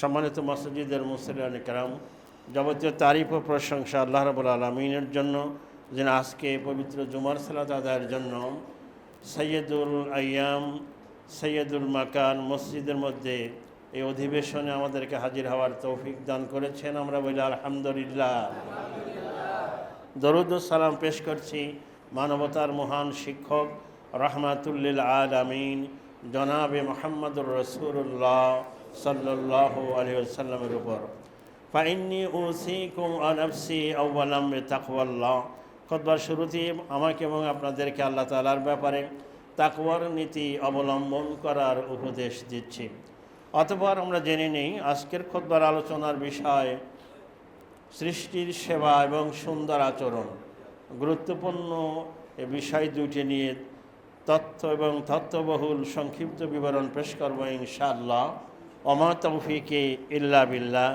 সম্মানিত মসজিদের মুসল্লিয়ান কেরাম, যাবতীয় তারিফ ও প্রশংসা আল্লাহ রাব্বুল আলামিনের জন্য, যিনি আজকে পবিত্র জুমার সালাত আদায়ের জন্য সৈয়দুল আইয়াম সৈয়দুল মাকান মসজিদের মধ্যে এই অধিবেশনে আমাদেরকে হাজির হওয়ার তৌফিক দান করেছেন। আমরা বলি আলহামদুলিল্লাহ। দরুদ ও সালাম পেশ করছি মানবতার মহান শিক্ষক রহমাতুল্লিল আলামিন জনাবে মুহাম্মদুর রাসূলুল্লাহ সাল্লাল্লাহু আলাইহি ওয়াসাল্লামের উপর। ফাইন্নী উসিকুম ওয়া নাফসি আওয়ালাম বিতাকওয়াল্লাহ। খুতবার শুরুতেই আমাকে এবং আপনাদেরকে আল্লাহ তাআলার ব্যাপারে তাকওয়ার নীতি অবলম্বন করার উপদেশ দিচ্ছি। অতঃপর আমরা জেনে নেই আজকের খুতবার আলোচনার বিষয় সৃষ্টির সেবা এবং সুন্দর আচরণ। গুরুত্বপূর্ণ এ বিষয় দুটি নিয়ে তথ্য এবং তথ্যবহুল সংক্ষিপ্ত বিবরণ পেশ করব ইনশাআল্লাহ। ওমা তৌফিকে ইল্লা বিল্লাহ,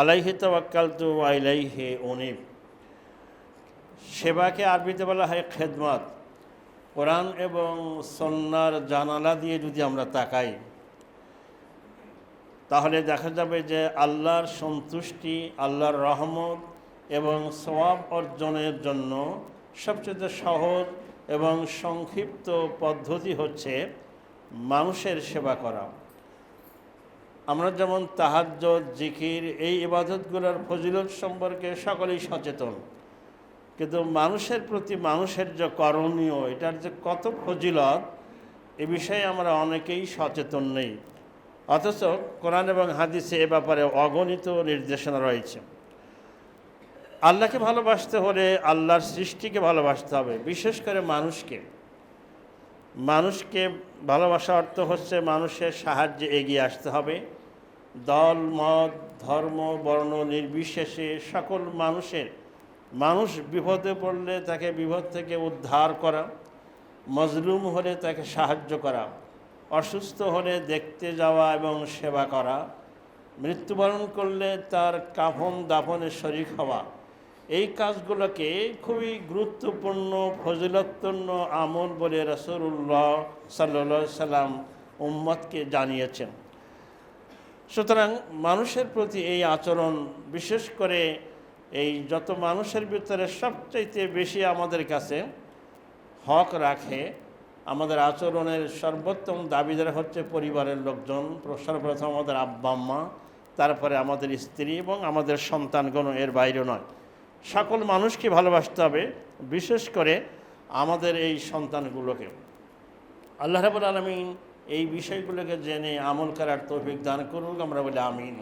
আলাইহি তাওয়াক্কালতু ওয়া ইলাইহি উনীব। সেবাকে আরবিতে বলা হয় খেদমত। কোরআন এবং সুন্নাহর জানালা দিয়ে যদি আমরা তাকাই তাহলে দেখা যাবে যে আল্লাহর সন্তুষ্টি, আল্লাহর রহমত এবং সওয়াব অর্জনের জন্য সবচেয়ে সহজ এবং সংক্ষিপ্ত পদ্ধতি হচ্ছে মানুষের সেবা করা। আমরা যেমন তাহাজ্জুদ, জিকির, এই ইবাদতগুলোর ফজিলত সম্পর্কে সকলেই সচেতন, কিন্তু মানুষের প্রতি মানুষের যে করণীয়, এটার যে কত ফজিলত, এ বিষয়ে আমরা অনেকেই সচেতন নেই। অথচ কোরআন এবং হাদিসে এ ব্যাপারে অগণিত নির্দেশনা রয়েছে। আল্লাহকে ভালোবাসতে হলে আল্লাহর সৃষ্টিকে ভালোবাসতে হবে, বিশেষ করে মানুষকে ভালোবাসা অর্থ হচ্ছে মানুষের সাহায্যে এগিয়ে আসতে হবে। দল, মত, ধর্ম, বর্ণ নির্বিশেষে সকল মানুষ বিপদে পড়লে তাকে বিপদ থেকে উদ্ধার করা, মজলুম হলে তাকে সাহায্য করা, অসুস্থ হলে দেখতে যাওয়া এবং সেবা করা, মৃত্যুবরণ করলে তার কাফন দাফনে শরীক হওয়া, এই কাজগুলোকে খুবই গুরুত্বপূর্ণ ফজিলতপূর্ণ আমল বলে রাসূলুল্লাহ সাল্লাল্লাহু আলাইহি সাল্লাম উম্মতকে জানিয়েছেন। সুতরাং মানুষের প্রতি এই আচরণ, বিশেষ করে এই যত মানুষের ভিতরে সবচাইতে বেশি আমাদের কাছে হক রাখে, আমাদের আচরণের সর্বোত্তম দাবিদার হচ্ছে পরিবারের লোকজন। সর্বপ্রথম আমাদের আব্বা আম্মা, তারপরে আমাদের স্ত্রী এবং আমাদের সন্তানগণ, এর বাইরে নয়। সকল মানুষকে ভালোবাসতে হবে, বিশেষ করে আমাদের এই সন্তানগুলোকে। আল্লাহ রাব্বুল আলামিন এই বিষয়গুলোকে জেনে আমল করার তৌফিক দান করুক, আমরা বলি আমিন।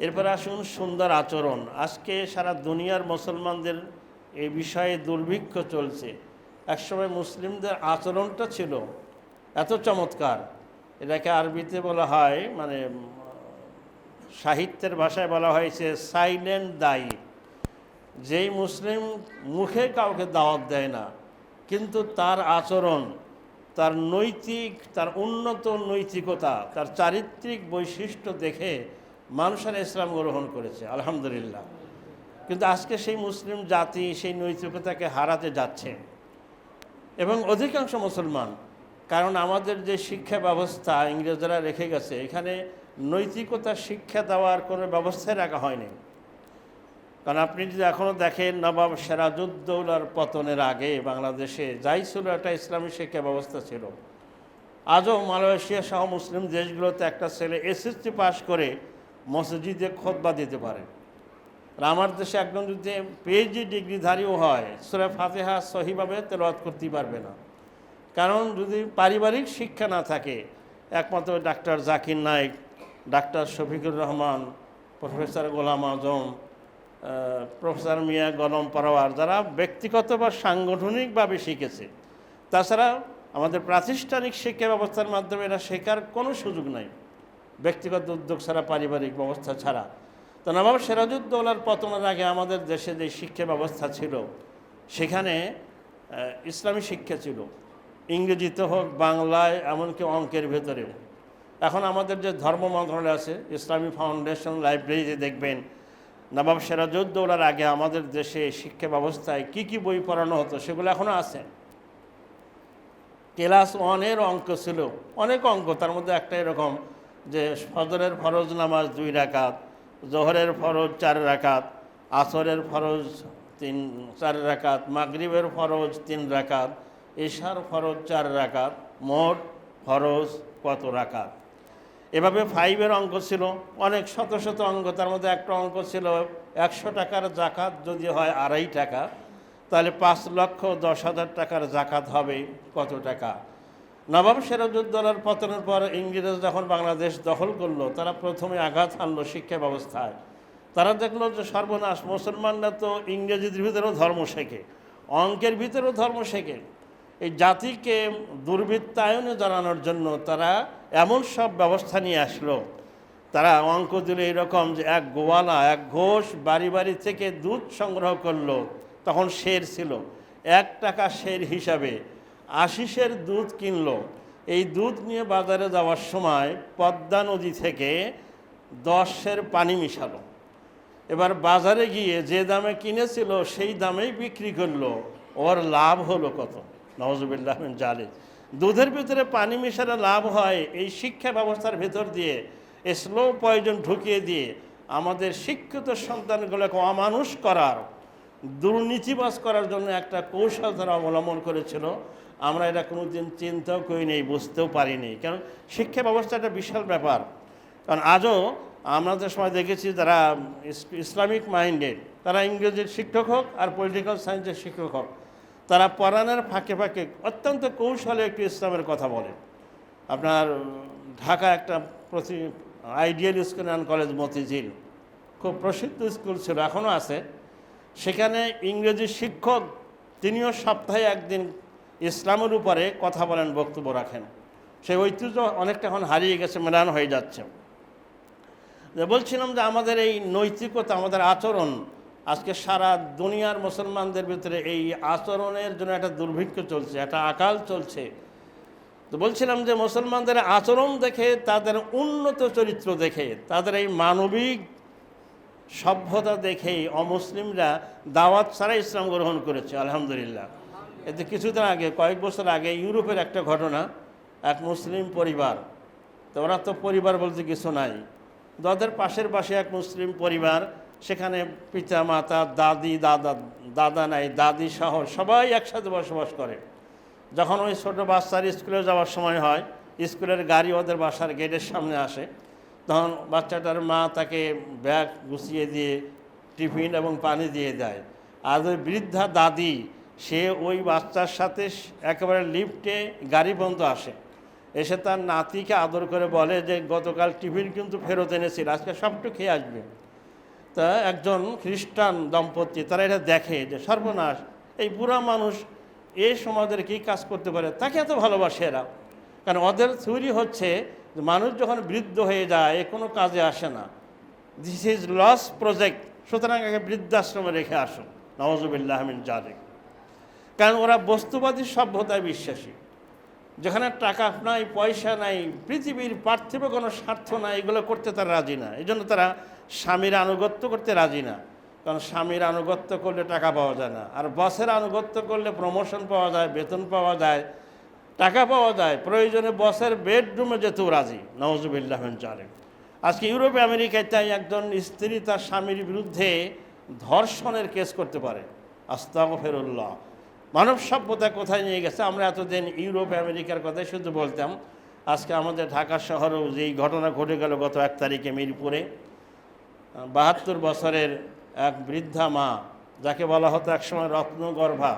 এরপর আসুন সুন্দর আচরণ। আজকে সারা দুনিয়ার মুসলমানদের এই বিষয়ে দুর্ভিক্ষ চলছে। একসময় মুসলিমদের আচরণটা ছিল এত চমৎকার, এটাকে আরবিতে বলা হয়, মানে সাহিত্যের ভাষায় বলা হয়েছে সাইলেন্ট দায়ী। যেই মুসলিম মুখে কাউকে দাওয়াত দেয় না, কিন্তু তার আচরণ, তার তার উন্নত নৈতিকতা, তার চারিত্রিক বৈশিষ্ট্য দেখে মানুষের ইসলাম গ্রহণ করেছে, আলহামদুলিল্লাহ। কিন্তু আজকে সেই মুসলিম জাতি সেই নৈতিকতাকে হারাতে যাচ্ছে, এবং অধিকাংশ মুসলমান। কারণ আমাদের যে শিক্ষা ব্যবস্থা ইংরেজরা রেখে গেছে, এখানে নৈতিকতা শিক্ষা দেওয়ার কোনো ব্যবস্থাই রাখা হয়নি। কারণ আপনি যদি এখনও দেখেন, নবাব সিরাজউদ্দৌলার পতনের আগে বাংলাদেশে যাই ছিল একটা ইসলামী শিক্ষা ব্যবস্থা ছিল। আজও মালয়েশিয়া সহ মুসলিম দেশগুলোতে একটা ছেলে এসএসসি পাস করে মসজিদে খুতবা দিতে পারে। আর আমার দেশে একজন যদি পিএইচডি ডিগ্রিধারীও হয়, সূরা ফাতিহা সহিভাবে তেলাওয়াত করতে পারবে না। কারণ যদি পারিবারিক শিক্ষা না থাকে, একমাত্র doctor Zakir Naik, doctor Shafiqur Rahman, professor Golam Azam, professor Mia Golam Parwar, যারা ব্যক্তিগত বা সাংগঠনিকভাবে শিখেছে, তাছাড়া আমাদের প্রাতিষ্ঠানিক শিক্ষা ব্যবস্থার মাধ্যমে এরা শেখার কোনো সুযোগ নাই, ব্যক্তিগত উদ্যোগ ছাড়া, পারিবারিক ব্যবস্থা ছাড়া। তো নবাব সিরাজউদ্দৌলার পতনের আগে আমাদের দেশে যে শিক্ষা ব্যবস্থা ছিল, সেখানে ইসলামী শিক্ষা ছিল, ইংরেজিতে হোক, বাংলায়, এমনকি অঙ্কের ভেতরেও। এখন আমাদের যে ধর্ম মন্ত্রণালয় আছে, ইসলামী ফাউন্ডেশন লাইব্রেরিতে দেখবেন নবাব সিরাজউদ্দৌলার আগে আমাদের দেশে শিক্ষা ব্যবস্থায় কি কি বই পড়ানো হতো সেগুলো এখনও আছে। ক্লাস 1-এর অঙ্ক ছিল, অনেক অঙ্ক, তার মধ্যে একটা এরকম যে ফজরের ফরজ নামাজ 2 রাকাত, জোহরের ফরজ 4 রাকাত, আসরের ফরজ 4 রাকাত, মাগরিবের ফরজ 3 রাকাত, এশার ফরজ 4 রাকাত, মোট ফরজ কত রাকাত। এভাবে 5-এর অঙ্ক ছিল, অনেক শত শত অঙ্ক। তার মধ্যে একটা অঙ্ক ছিল 100 টাকার জাকাত যদি হয় 2.5 টাকা, তাহলে 5,10,000 টাকার জাকাত হবে কত টাকা। নবাব সিরাজউদ্দৌলার পতনের পর ইংরেজ যখন বাংলাদেশ দখল করলো, তারা প্রথমে আঘাত আনলো শিক্ষা ব্যবস্থায়। তারা দেখলো যে সর্বনাশ, মুসলমানরা তো ইংরেজির ভিতরেও ধর্ম শেখে, অঙ্কের ভিতরেও ধর্ম শেখে। এই জাতিকে দুর্বৃত্তায়নে জানানোর জন্য তারা এমন সব ব্যবস্থা নিয়ে আসলো। তারা অঙ্ক দিল এরকম যে এক গোয়ালা, এক ঘোষ বাড়ি বাড়ি থেকে দুধ সংগ্রহ করলো। তখন সের ছিল, 1 টাকা সের হিসাবে 80 সের দুধ কিনলো। এই দুধ নিয়ে বাজারে যাওয়ার সময় পদ্মা নদী থেকে 10 সের পানি মিশালো। এবার বাজারে গিয়ে যে দামে কিনেছিল সেই দামেই বিক্রি করলো। ওর লাভ হলো কত? নওয়াজুবিল্লাহ মিন জালিক। দুধের ভিতরে পানি মিশালে লাভ হয়, এই শিক্ষা ব্যবস্থার ভেতর দিয়ে স্লো পয়জন ঢুকিয়ে দিয়ে আমাদের শিক্ষিত সন্তানগুলোকে অমানুষ করার, দুর্নীতিবাজ করার জন্য একটা কৌশল তারা অবলম্বন করেছিল। আমরা এটা কোনোদিন চিন্তাও করিনি, বুঝতেও পারিনি। কারণ শিক্ষা ব্যবস্থা একটা বিশাল ব্যাপার। কারণ আজও আমাদের সময় দেখেছি যারা ইসলামিক মাইন্ডেড, তারা ইংরেজির শিক্ষক হোক আর পলিটিক্যাল সায়েন্সের শিক্ষক হোক, তারা পড়ানোর ফাঁকে ফাঁকে অত্যন্ত কৌশলে একটু ইসলামের কথা বলে। আপনার ঢাকা একটা ideal school and college Motijheel, খুব প্রসিদ্ধ স্কুল ছিল, এখনও আছে। সেখানে ইংরেজি শিক্ষক, তিনিও সপ্তাহে একদিন ইসলামের উপরে কথা বলেন, বক্তব্য রাখেন। সেই ঐতিহ্য অনেকটা এখন হারিয়ে গেছে, ম্লান হয়ে যাচ্ছে। বলছিলাম যে আমাদের এই নৈতিকতা, আমাদের আচরণ, আজকে সারা দুনিয়ার মুসলমানদের ভিতরে এই আচরণের জন্য একটা দুর্ভিক্ষ চলছে, একটা আকাল চলছে। তো বলছিলাম যে মুসলমানদের আচরণ দেখে, তাদের উন্নত চরিত্র দেখে, তাদের এই মানবিক সভ্যতা দেখেই অমুসলিমরা দাওয়াত ছাড়া ইসলাম গ্রহণ করেছে, আলহামদুলিল্লাহ। এতে কিছুদিন আগে, কয়েক বছর আগে ইউরোপের একটা ঘটনা, এক মুসলিম পরিবার, তো ওরা তো পরিবার বলতে কিছু নাই, তাদের পাশের পাশে এক মুসলিম পরিবার, সেখানে পিতা মাতা, দাদি, দাদা নাই, দাদি সহ সবাই একসাথে বসবাস করে। যখন ওই ছোটো বাচ্চার স্কুলে যাওয়ার সময় হয়, স্কুলের গাড়ি ওদের বাসার গেটের সামনে আসে, তখন বাচ্চাটার মা তাকে ব্যাগ গুছিয়ে দিয়ে টিফিন এবং পানি দিয়ে দেয়। আর ওই বৃদ্ধা দাদি, সে ওই বাচ্চার সাথে একেবারে লিফটে গাড়ি পর্যন্ত আসে, এসে তার নাতিকে আদর করে বলে যে গতকাল টিফিন কিন্তু ফেরত এনেছিল, আজকে সবটু খেয়ে আসবে। তা একজন খ্রিস্টান দম্পতি, তারা এটা দেখে যে সর্বনাশ, এই বুড়া মানুষ এই সমাজের কী কাজ করতে পারে, তাকে এত ভালোবাসে এরা। কারণ ওদের থিওরি হচ্ছে যে মানুষ যখন বৃদ্ধ হয়ে যায় কোনো কাজে আসে না, দিস ইজ লস প্রজেক্ট, সুতরাং একে বৃদ্ধাশ্রমে রেখে আসো, নওয়াজুবিল্লাহ মিন জালিক। কারণ ওরা বস্তুবাদী সভ্যতায় বিশ্বাসী, যেখানে টাকা নাই, পয়সা নাই, পৃথিবীর পার্থিব কোনো স্বার্থ নাই, এগুলো করতে তারা রাজি না। এই জন্য তারা স্বামীর আনুগত্য করতে রাজি না। কারণ স্বামীর আনুগত্য করলে টাকা পাওয়া যায় না, আর বসের আনুগত্য করলে প্রমোশন পাওয়া যায়, বেতন পাওয়া যায়, টাকা পাওয়া যায়, প্রয়োজনে বসের বেডরুমে যেতেও রাজি, নওয়াজুবিল্লাহ মিন জালিক। আজকে ইউরোপে আমেরিকায় তাই একজন স্ত্রী তার স্বামীর বিরুদ্ধে ধর্ষণের কেস করতে পারে। আস্তাগফিরুল্লাহ। মানব সভ্যতা কোথায় নিয়ে গেছে। আমরা এতদিন ইউরোপ আমেরিকার কথাই শুধু বলতাম। আজকে আমাদের ঢাকা শহরেও যেই ঘটনা ঘটে গেল গত 1 তারিখে মিরপুরে, 72 বছরের এক বৃদ্ধা মা, যাকে বলা হতো একসময় রত্নগর্ভা,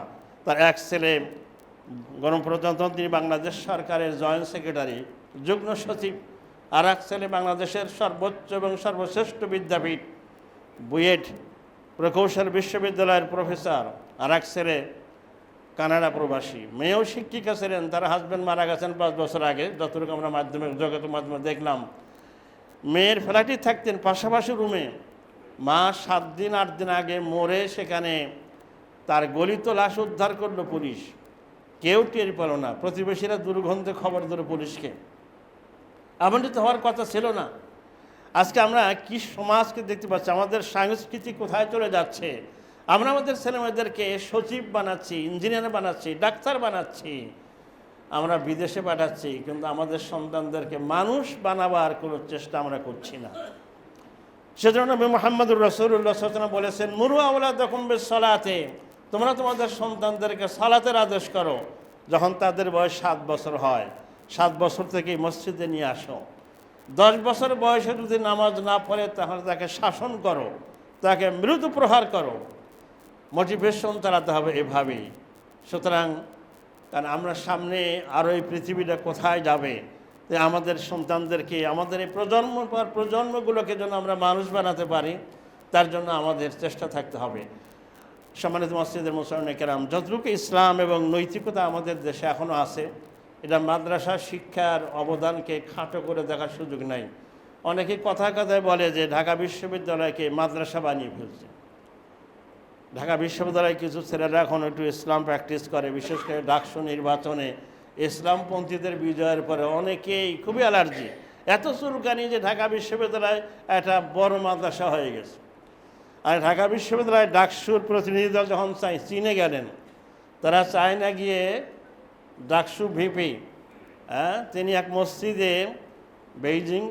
তার এক ছেলে গণপ্রজাতন্ত্রী বাংলাদেশ সরকারের জয়েন্ট সেক্রেটারি, যুগ্ম সচিব, আর এক ছেলে বাংলাদেশের সর্বোচ্চ এবং সর্বশ্রেষ্ঠ বিদ্যাপীঠ বুয়েট প্রকৌশল বিশ্ববিদ্যালয়ের প্রফেসর, আর এক ছেলে কানাডা প্রবাসী। মেয়েও শিক্ষিকা ছিলেন, তার হাজব্যান্ড মারা গেছেন 5 বছর আগে, যতটুকু আমরা মাধ্যমিক জগতের মাধ্যমে দেখলাম। মেয়ের ফ্ল্যাটই থাকতেন পাশাপাশি রুমে। মা 7 দিন 8 দিন আগে মরে, সেখানে তার গলিত লাশ উদ্ধার করলো পুলিশ, কেউ টের পেল না। প্রতিবেশীরা দুর্গন্ধে খবর দিল পুলিশকে। এমনটি তো হওয়ার কথা ছিল না। আজকে আমরা কি সমাজকে দেখতে পাচ্ছি, আমাদের সংস্কৃতি কোথায় চলে যাচ্ছে। আমরা আমাদের ছেলেমেয়েদেরকে সচিব বানাচ্ছি, ইঞ্জিনিয়ার বানাচ্ছি, ডাক্তার বানাচ্ছি, আমরা বিদেশে পাঠাচ্ছি, কিন্তু আমাদের সন্তানদেরকে মানুষ বানাবার কোনো চেষ্টা আমরা করছি না। সেজন্য নবী মুহাম্মদুর রাসূলুল্লাহ সাল্লাল্লাহু আলাইহি ওয়াসাল্লাম বলেছেন, মুরু আওলাদাকুম বিস-সালাতে, তোমরা তোমাদের সন্তানদেরকে সালাতের আদেশ করো যখন তাদের বয়স 7 বছর হয়। 7 বছর থেকেই মসজিদে নিয়ে আসো। 10 বছর বয়সে যদি নামাজ না পড়ে তাহলে তাকে শাসন করো, তাকে মৃদু প্রহার করো। মোটিভেশন চালাতে হবে এভাবেই। সুতরাং কারণ আমরা সামনে আরও এই পৃথিবীটা কোথায় যাবে, যে আমাদের সন্তানদেরকে, আমাদের এই প্রজন্ম পর প্রজন্মগুলোকে যেন আমরা মানুষ বানাতে পারি, তার জন্য আমাদের চেষ্টা থাকতে হবে। সম্মানিত মসজিদের মুসলিম কেরাম, যতটুকু ইসলাম এবং নৈতিকতা আমাদের দেশে এখনও আছে, এটা মাদ্রাসা শিক্ষার অবদানকে খাটো করে দেখার সুযোগ নাই। অনেকে কথায় কথায় বলে যে ঢাকা বিশ্ববিদ্যালয়কে মাদ্রাসা বানিয়ে ফেলছে। ঢাকা বিশ্ববিদ্যালয়ে কিছু ছেলেরা এখন একটু ইসলাম প্র্যাকটিস করে, বিশেষ করে ডাকসু নির্বাচনে ইসলামপন্থীদের বিজয়ের পরে অনেকেই খুবই অ্যালার্জি, এত চুলকানি যে ঢাকা বিশ্ববিদ্যালয় একটা বড় মাদ্রাসা হয়ে গেছে। আর ঢাকা বিশ্ববিদ্যালয়ের ডাকসুর প্রতিনিধি দল যখন চীনে গেলেন, তারা চায়না গিয়ে ডাকসু ভিপি তিনি এক মসজিদে, বেইজিং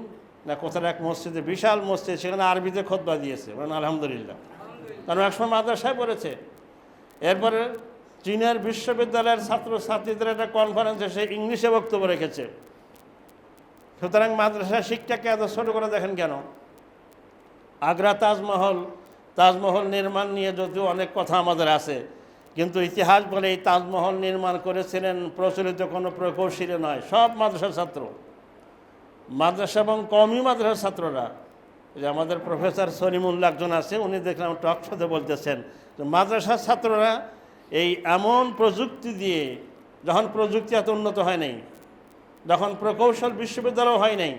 না কোথার এক মসজিদে, বিশাল মসজিদ, সেখানে আরবিতে খুতবা দিয়েছে, বলেন আলহামদুলিল্লাহ, কারণ একসময় মাদ্রাসায় পড়েছে। এরপরে চীনের বিশ্ববিদ্যালয়ের ছাত্রছাত্রীদের একটা কনফারেন্সে সে ইংলিশে বক্তব্য রেখেছে। সুতরাং মাদ্রাসা শিক্ষাকে এত ছোটো করে দেখেন কেন? আগ্রা তাজমহল নির্মাণ নিয়ে যদিও অনেক কথা আমাদের আছে, কিন্তু ইতিহাস বলে এই তাজমহল নির্মাণ করেছিলেন প্রচলিত কোনো প্রকৌশলী নয়, সব মাদ্রাসার ছাত্র, মাদ্রাসা এবং কওমি মাদ্রাসার ছাত্ররা। যে আমাদের প্রফেসর সলিমুল্লাহ একজন আছে, উনি দেখলাম টক শোতে বলতেছেন যে মাদ্রাসার ছাত্ররা এই এমন প্রযুক্তি দিয়ে, যখন প্রযুক্তি এত উন্নত হয় নাই, যখন প্রকৌশল বিশ্ববিদ্যালয় হয় নাই,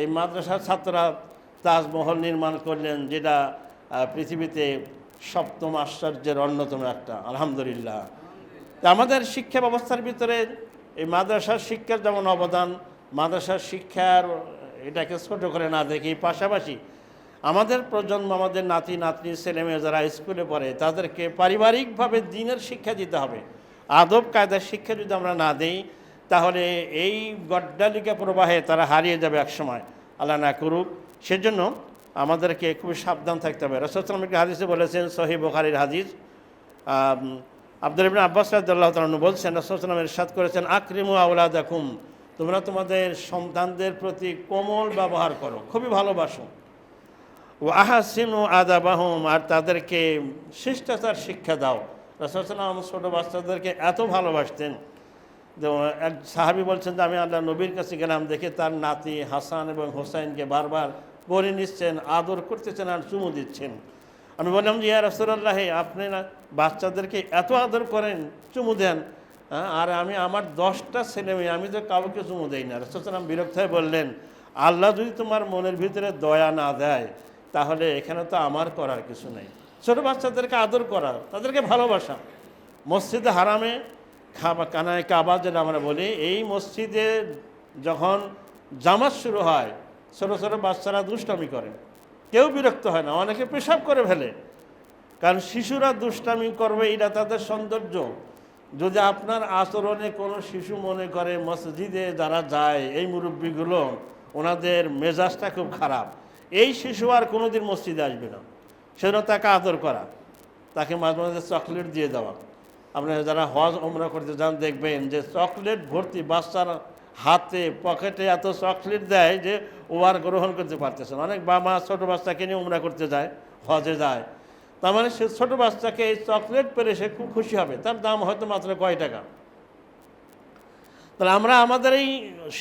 এই মাদ্রাসার ছাত্ররা তাজমহল নির্মাণ করলেন, যেটা পৃথিবীতে 7ম আশ্চর্যের অন্যতম একটা, আলহামদুলিল্লাহ। আমাদের শিক্ষা ব্যবস্থার ভিতরে এই মাদ্রাসার শিক্ষার যেমন অবদান, মাদ্রাসার শিক্ষার এটাকে ছোটো করে না দেখি, পাশাপাশি আমাদের প্রজন্ম, আমাদের নাতি নাতনি ছেলেমেয়ে যারা স্কুলে পড়ে, তাদেরকে পারিবারিকভাবে দ্বীনের শিক্ষা দিতে হবে। আদব কায়দার শিক্ষা যদি আমরা না দিই, তাহলে এই গড্ডালিকা প্রবাহে তারা হারিয়ে যাবে একসময়, আল্লাহ না করুক। সেজন্য আমাদেরকে খুবই সাবধান থাকতে হবে। রাসূল সাল্লাল্লাহু আলাইহি ওয়াসাল্লাম হাদিসে বলেছেন, সহিহ বুখারীর হাদিস, আব্দুল্লাহ ইবনে আব্বাস রাদিয়াল্লাহু তাআলা আনহু বলছেন, রাসূল সাল্লাল্লাহু আলাইহি ওয়াসাল্লাম ইরশাদ করেছেন, আকরিমু আওলাদাকুম, তোমরা তোমাদের সন্তানদের প্রতি কোমল ব্যবহার করো, খুবই ভালোবাসো। ও আহসিনু আদাবাহুম, আর তাদেরকে শিষ্টাচার শিক্ষা দাও। রাসূল সাল্লাল্লাহু আলাইহি ওয়াসাল্লাম ছোটো বাচ্চাদেরকে এত ভালোবাসতেন। এক সাহাবী বলছেন যে আমি আল্লাহ নবীর কাছে গেলাম, দেখে তার নাতি হাসান এবং হোসাইনকে বারবার করে নিচ্ছেন, আদর করতেছেন আর চুমু দিচ্ছেন। আমি বললাম যে ইয়া রাসূলুল্লাহ, আপনি না বাচ্চাদেরকে এত আদর করেন, চুমু দেন, আর আমি আমার 10টা ছেলে মেয়ে, আমি তো কাউকে চুমু দেই না। রাসূল সাল্লাল্লাহু আলাইহি ওয়াসাল্লাম বিরক্ত হয়ে বললেন, আল্লাহ যদি তোমার মনের ভিতরে দয়া না দেয়, তাহলে এখানে তো আমার করার কিছু নেই। ছোটো বাচ্চাদেরকে আদর করা, তাদেরকে ভালোবাসা। মসজিদে হারামে কানায় কাবা যেটা আমরা বলি, এই মসজিদে যখন জামাত শুরু হয়, ছোটো ছোটো বাচ্চারা দুষ্টামি করে, কেউ বিরক্ত হয় না, অনেকে পেশাব করে ফেলে, কারণ শিশুরা দুষ্টামি করবে, এটা তাদের সৌন্দর্য। যদি আপনার আচরণে কোনো শিশু মনে করে মসজিদে যারা যায় এই মুরব্বীগুলো, ওনাদের মেজাজটা খুব খারাপ, এই শিশু আর কোনোদিন মসজিদে আসবে না। সেজন্য তাকে আদর করা, তাকে মাঝে মাঝে চকলেট দিয়ে দেওয়া। আপনারা যারা হজ ওমরা করতে যান, দেখবেন যে চকলেট ভর্তি, বাচ্চার হাতে পকেটে এত চকলেট দেয় যে ও আর গ্রহণ করতে পারতেছে না। অনেক বাবা ছোটো বাচ্চাকে নিয়ে ওমরা করতে যায়, হজে যায়, তার মানে সে ছোটো বাচ্চাকে এই চকলেট পেলে সে খুব খুশি হবে, তার দাম হয়তো মাত্র কয় টাকা। তাহলে আমরা আমাদের এই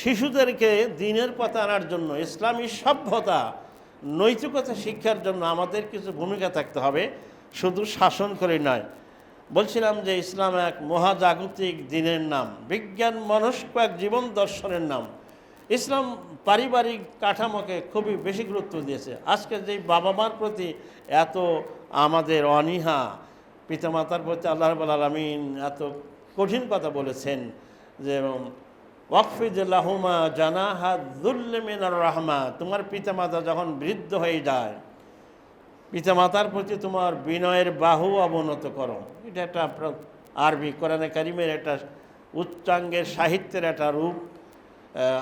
শিশুদেরকে দ্বীনের পথে আনার জন্য, ইসলামী সভ্যতা নৈতিকতা শিক্ষার জন্য আমাদের কিছু ভূমিকা থাকতে হবে, শুধু শাসন করে নয়। বলছিলাম যে ইসলাম এক মহাজাগতিক দ্বীনের নাম, বিজ্ঞান মনস্ক এক জীবন দর্শনের নাম। ইসলাম পারিবারিক কাঠামোকে খুবই বেশি গুরুত্ব দিয়েছে। আজকে যেই বাবা মার প্রতি এত আমাদের অনীহা, পিতামাতার প্রতি আল্লাহ রাব্বুল আলামিন এত কঠিন কথা বলেছেন যে ওয়াকফিদ লাহুমা জানাহা যুল্লি মিনার রাহমা, তোমার পিতামাতা যখন বৃদ্ধ হয়ে যায়, পিতামাতার প্রতি তোমার বিনয়ের বাহু অবনত করো। এটা একটা আরবি কোরআনে কারিমের একটা উচ্চাঙ্গের সাহিত্যের একটা রূপ।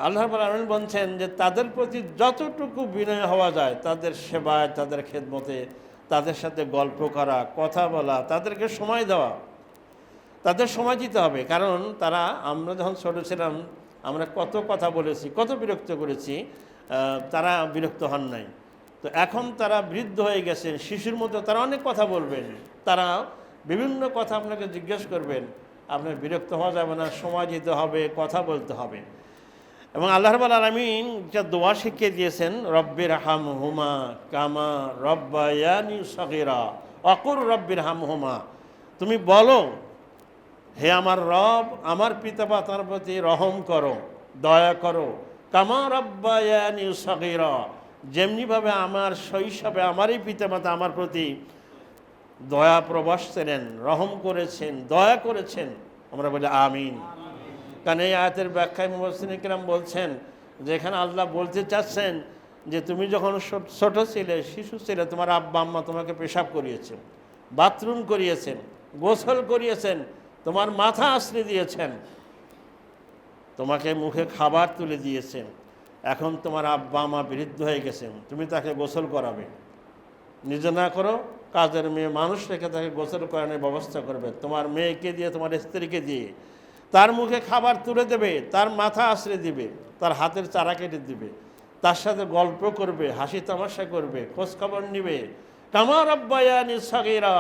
আল্লাহ রাব্বুল আলামিন বলছেন যে তাদের প্রতি যতটুকু বিনয় হওয়া যায়, তাদের সেবায়, তাদের খেদমতে, তাদের সাথে গল্প করা, কথা বলা, তাদেরকে সময় দেওয়া, তাদের সময় দিতে হবে। কারণ আমরা যখন ছোটো ছিলাম আমরা কত কথা বলেছি, কত বিরক্ত করেছি, তারা বিরক্ত হন নাই। তো এখন তারা বৃদ্ধ হয়ে গেছেন, শিশুর মতো তারা অনেক কথা বলবেন, তারা বিভিন্ন কথা আপনাকে জিজ্ঞেস করবেন, আপনার বিরক্ত হওয়া যাবে না, সময় দিতে হবে, কথা বলতে হবে। এবং আল্লাহ রাব্বুল আলামিন যা দোয়া শিখিয়ে দিয়েছেন, রব্বির হামহুমা কামা রব্বায়ানি সগীরা অকুর রব্বির হামহুমা, তুমি বলো হে আমার রব, আমার পিতামাতার প্রতি রহম করো, দয়া করো, কামা রব্বায়ানি সগীরা, যেমনিভাবে আমার শৈশবে আমারই পিতামাতা আমার প্রতি দয়া প্রবাস ছিলেন, রহম করেছেন, দয়া করেছেন। আমরা বলি আমিন। কারণ এই আয়াতের ব্যাখ্যায় মুফাসসিরিন কিরাম বলছেন যে এখানে আল্লাহ বলতে চাচ্ছেন যে তুমি যখন ছোট ছিলে, শিশু ছিলে, তোমার আব্বা আম্মা তোমাকে পেশাব করিয়েছেন, বাথরুম করিয়েছেন, গোসল করিয়েছেন, তোমার মাথা আশ্রে দিয়েছেন, তোমাকে মুখে খাবার তুলে দিয়েছেন। এখন তোমার আব্বা মা বৃদ্ধ হয়ে গেছেন, তুমি তাকে গোসল করাবে, নিজে না করো কাজের মেয়ে মানুষ রেখে তাকে গোসল করানোর ব্যবস্থা করবে, তোমার মেয়েকে দিয়ে, তোমার স্ত্রীকে দিয়ে তার মুখে খাবার তুলে দেবে, তার মাথা আশ্রে দিবে, তার হাতের চারা কেটে দিবে, তার সাথে গল্প করবে, হাসি তামাশা করবে, খোঁজখবর নিবে। কামা রব্বায়ানি সগীরা,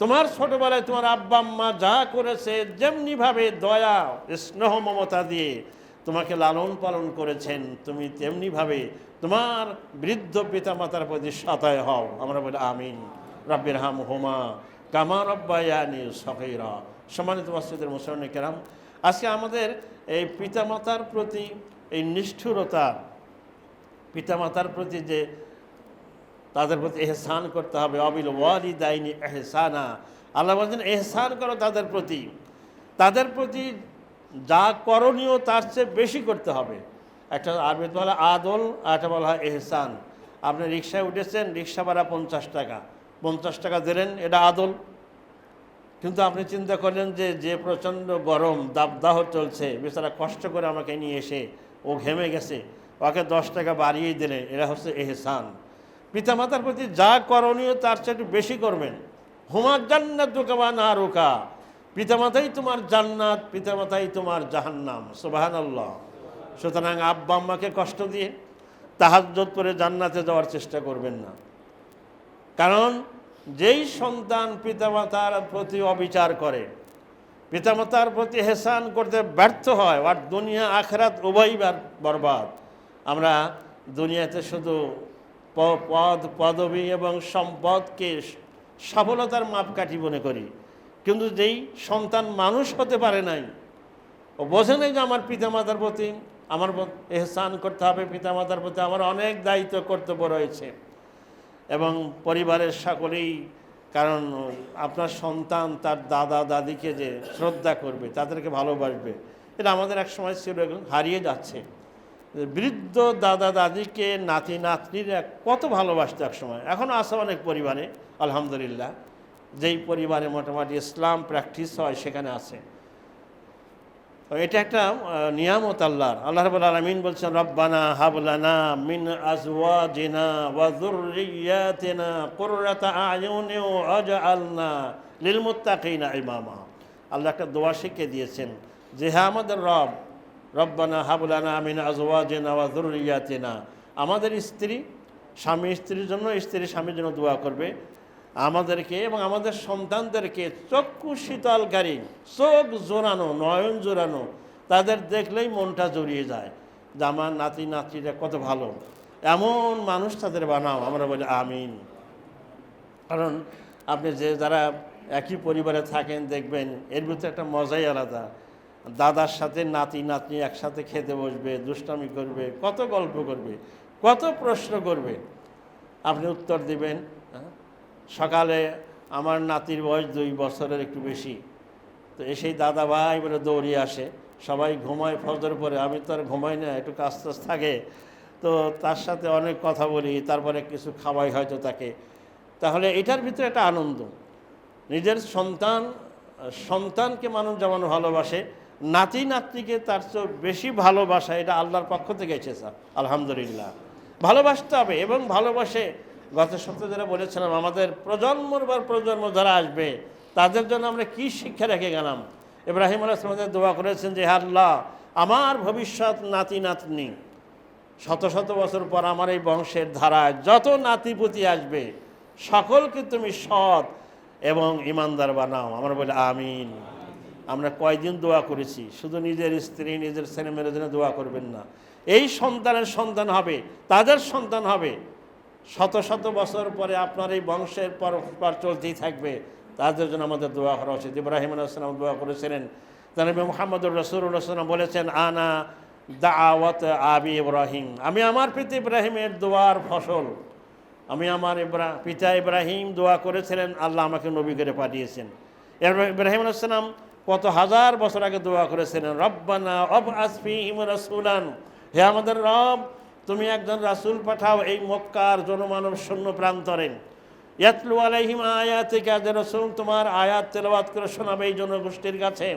তোমার ছোটবেলায় তোমার আব্বা আম্মা যা করেছে, যেমনিভাবে দয়া স্নেহ মমতা দিয়ে তোমাকে লালন পালন করেছেন, তুমি তেমনিভাবে তোমার বৃদ্ধ পিতামাতার প্রতি সদয় হও। আমরা বলি আমিন। রব্বির হামহুমা কামা রব্বায়ানি সগীরা। সম্মানিত উপস্থিতির মুসলিম কেরাম, আজকে আমাদের এই পিতামাতার প্রতি এই নিষ্ঠুরতা, পিতামাতার প্রতি যে তাদের প্রতি এহসান করতে হবে, অবিল ওয়ালিদাইনি এহসানা, আল্লাহ বলছেন এহসান করো তাদের প্রতি, তাদের প্রতি যা করণীয় তার চেয়ে বেশি করতে হবে। একটা আরবিতে বলা আদল, আর একটা বলা হয় এহসান। আপনি রিক্সায় উঠেছেন, রিক্সা ভাড়া 50 টাকা, 50 টাকা দিলেন, এটা আদল। কিন্তু আপনি চিন্তা করলেন যে প্রচণ্ড গরম, দাবদাহ চলছে, বেচারা কষ্ট করে আমাকে নিয়ে এসে ও ঘেমে গেছে, ওকে 10 টাকা বাড়িয়ে দিলে, এরা হচ্ছে এহসান। পিতামাতার প্রতি যা করণীয় তার চেয়ে একটু বেশি করবেন। হুমার জান্নাতুকা ওয়া নারুকা, পিতামাতাই তোমার জান্নাত, পিতামাতাই তোমার জাহান্নাম। সুবহানাল্লাহ। সুতরাং আব্বা আম্মাকে কষ্ট দিয়ে তাহাজ্জুদ করে জান্নাতে যাওয়ার চেষ্টা করবেন না। কারণ যেই সন্তান পিতামাতার প্রতি অবিচার করে, পিতামাতার প্রতি এহসান করতে ব্যর্থ হয়, আর দুনিয়া আখিরাত উভয়ই বরবাদ। আমরা দুনিয়াতে শুধু পদবী এবং সম্পদকে সফলতার মাপকাঠি মনে করি, কিন্তু যেই সন্তান মানুষ হতে পারে নাই, ও বোঝে নাই যে আমার পিতামাতার প্রতি আমার এহসান করতে হবে, পিতামাতার প্রতি আমার অনেক দায়িত্ব কর্তব্য রয়েছে। এবং পরিবারের সকলেই, কারণ আপনার সন্তান তার দাদা দাদিকে যে শ্রদ্ধা করবে, তাদেরকে ভালোবাসবে, এটা আমাদের এক সময় ছিল, হারিয়ে যাচ্ছে। বৃদ্ধ দাদা দাদিকে নাতি নাতনিরা কত ভালোবাসতো এক সময়, এখনও আছে অনেক পরিবারে আলহামদুলিল্লাহ, যেই পরিবারে মোটামুটি ইসলাম প্র্যাকটিস হয় সেখানে আছে। তো এটা একটা নিয়ামত আল্লাহর। আল্লাহ রাব্বুল আলামিন বলছেন রব্বানা হাব লানা মিন আজওয়াজিনা ওয়া যুররিয়াতিনা কুররাতা আয়ুনি ওয়াজআলনা লিল মুত্তাকিনা ইমামা। আল্লাহ একটা দোয়া শিখিয়ে দিয়েছেন যে হ্যাঁ আমাদের রব, রব্বানা হাব লানা মিন আজওয়াজিনা ওয়া যুররিয়াতিনা, আমাদের স্ত্রী, স্বামী স্ত্রীর জন্য, স্ত্রী স্বামীর জন্য দোয়া করবে, আমাদেরকে এবং আমাদের সন্তানদেরকে চক্ষু শীতলকারী, চোখ জোরানো, নয়ন জোরানো, তাদের দেখলেই মনটা জড়িয়ে যায় যে আমার নাতি নাতিরা কত ভালো, এমন মানুষ তাদের বানাও। আমরা বলি আমিন। কারণ আপনি যারা একই পরিবারে থাকেন দেখবেন এর ভিতরে একটা মজাই আলাদা। দাদার সাথে নাতি নাতনি একসাথে খেতে বসবে, দুষ্টামি করবে, কত গল্প করবে, কত প্রশ্ন করবে, আপনি উত্তর দিবেন। সকালে আমার নাতির বয়স 2 বছরের একটু বেশি, তো এসেই দাদা ভাই বলে দৌড়িয়ে আসে, সবাই ঘুমায় ফজর পরে, আমি তো আর ঘুমাই না, একটু কাজ টাজ থাকে, তো তার সাথে অনেক কথা বলি, তারপরে কিছু খাওয়াই হয়তো তাকে। তাহলে এটার ভিতরে একটা আনন্দ। নিজের সন্তানকে মানুষ যেমন ভালোবাসে, নাতি নাতনিকে তার চেয়ে বেশি ভালোবাসা, এটা আল্লাহর পক্ষ থেকে এসেছে। আলহামদুলিল্লাহ, ভালোবাসতে হবে। এবং ভালোবাসে, গত সপ্তাহে যারা বলেছিলাম, আমাদের প্রজন্মর পর প্রজন্ম যারা আসবে তাদের জন্য আমরা কি শিক্ষা রেখে গেলাম। ইব্রাহিম আলাইহিস সালাম দোয়া করেছেন যে, হে আল্লাহ, আমার ভবিষ্যৎ নাতি নাতনি শত শত বছর পর আমার এই বংশের ধারায় যত নাতিপুতি আসবে সকলকে তুমি সৎ এবং ইমানদার বানাও। আমরা বলি আমিন। আমরা কয়দিন দোয়া করেছি, শুধু নিজের স্ত্রী নিজের ছেলেমেয়ের জন্য দোয়া করবেন না, এই সন্তানের সন্তান হবে, তাদের সন্তান হবে, শত শত বছর পরে আপনার এই বংশের পর চলতেই থাকবে, তাদের জন্য আমাদের দোয়া করা উচিত। ইব্রাহিম আলাইহিস সালাম দোয়া করেছিলেন। নবী মুহাম্মদুর রাসূলুল্লাহ সাল্লাল্লাহু আলাইহি ওয়াসাল্লাম বলেছেন, আনা দাওয়াত আবি ইব্রাহিম, আমি আমার পিতা ইব্রাহিমের দোয়ার ফসল। আমি আমার পিতা ইব্রাহিম দোয়া করেছিলেন, আল্লাহ আমাকে নবী করে পাঠিয়েছেন। ইব্রাহিম আলাইহিস সালাম কত হাজার বছর আগে দোয়া করেছিলেন, রব্বানা আবআস ফীহিম রাসূলান, হে আমাদের রব, তুমি একজন রাসূল পাঠাও এই মক্কার জনমানব শূন্য প্রান্তরে। ইয়াতলু আলাইহিম আয়াতিকা, যে রাসূল তোমার আয়াত তেলাওয়াত করে শোনাবে এই জনগোষ্ঠীর কাছে।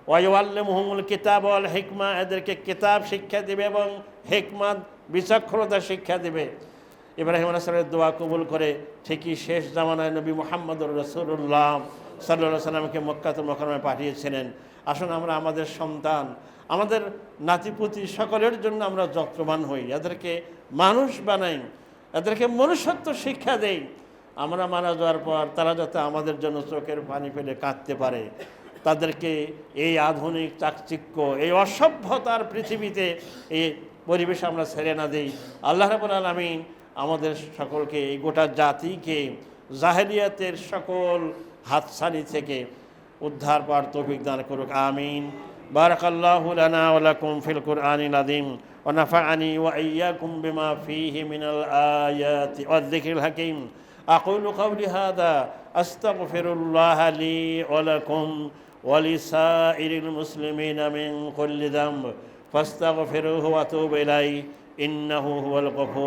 ওয়া ইউআল্লিমুহুমুল কিতাব ওয়াল হিকমা, এদেরকে কিতাব শিক্ষা দিবে এবং হিকমত বিচক্ষণতা শিক্ষা দিবে। ইব্রাহিম আলাইহিস সালামের দোয়া কবুল করে ঠিকই শেষ জামানায় নবী মুহাম্মদুর রাসূলুল্লাহ সাল্লাল্লাহু আলাইহি সাল্লামকে মক্কাতুল মুকাররমায় পাঠিয়েছিলেন। আসুন আমরা আমাদের সন্তান, আমাদের নাতিপুতি সকলের জন্য আমরা যত্নবান হই, এদেরকে মানুষ বানাই, এদেরকে মনুষ্যত্ব শিক্ষা দেই। আমরা মারা যাওয়ার পর তারা যাতে আমাদের জন্য চোখের পানি ফেলে কাঁদতে পারে, তাদেরকে এই আধুনিক চাকচিক্য, এই অসভ্যতার পৃথিবীতে এই পরিবেশ আমরা ছেড়ে না দিই। আল্লাহ রাব্বুল আলামিন আমাদের সকলকে, এই গোটা জাতিকে জাহেলিয়াতের সকল হাতছানি থেকে উদ্ধার পাওয়ার তৌফিক দান করুক, আমিন। বারাকাল্লাহু লানা ওয়া লাকুম ফিল কুরআনিল আযীম ওয়া নাফা'আনি ওয়া ইয়্যাকুম বিমা ফীহি মিনাল আয়াতি ওয়াজ যিকরিল হাকীম। আকুলু কাওলি হাযা আস্তাগফিরুল্লাহ লি ওয়া লাকুম ওয়া লিসাইরিল মুসলিমিনা মিন কুল্লি যামব ফাস্তাগফিরুহু ওয়া তুবু ইলাইহি ইন্নাহু হুয়াল গফুর।